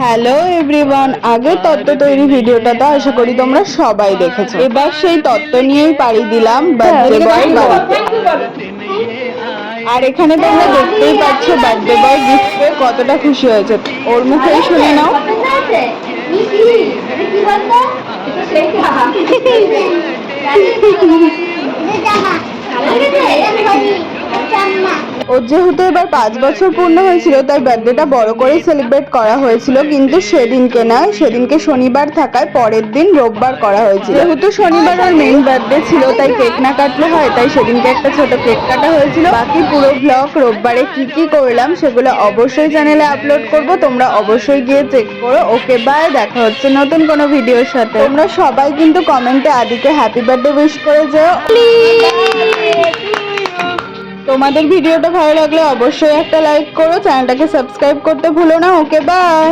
Hello everyone, আগে তত্ত্ব তৈরি ভিডিওটা তো আশা করি তোমরা সবাই দেখেছো। এবার সেই তত্ত্ব নিয়েই পাড়ি দিলাম বার্থডে বয়ের বাড়িতে। আর এখানে তোমরা দেখতেই পাচ্ছ বার্থডে বয় গিফট পেয়ে কতটা খুশি হয়েছে। ওর মুখেই শুনে নাও। ওর যেহেতু এবার 5 বছর পূর্ণ হয়েছিল তাই বার্থডেটা বড় করে সেলিব্রেট করা হয়েছিল, কিন্তু সেদিনকে নয়, সেদিনকে শনিবার থাকায় পরের দিন রোববার করা হয়েছিল। যেহেতু শনিবার ওর মেইন বার্থডে ছিল তাই কেক না কাটলে হয়, তাই সেদিনকে একটা ছোট কেক কাটা হয়েছিল। বাকি পুরো ব্লগ রোববারে কি কি করলাম সেগুলো অবশ্যই চ্যানেলে আপলোড করব, তোমরা অবশ্যই গিয়ে চেক করো। ওকে বাই, দেখা হচ্ছে নতুন কোনো ভিডিওর সাথে। তোমরা সবাই কিন্তু কমেন্টে আদিকে হ্যাপি বার্থডে উইশ করে যেও। তোমাদের ভিডিওটা ভালো লাগলে অবশ্যই একটা লাইক করো, চ্যানেলটাকে সাবস্ক্রাইব করতে ভুলো না। Okay bye.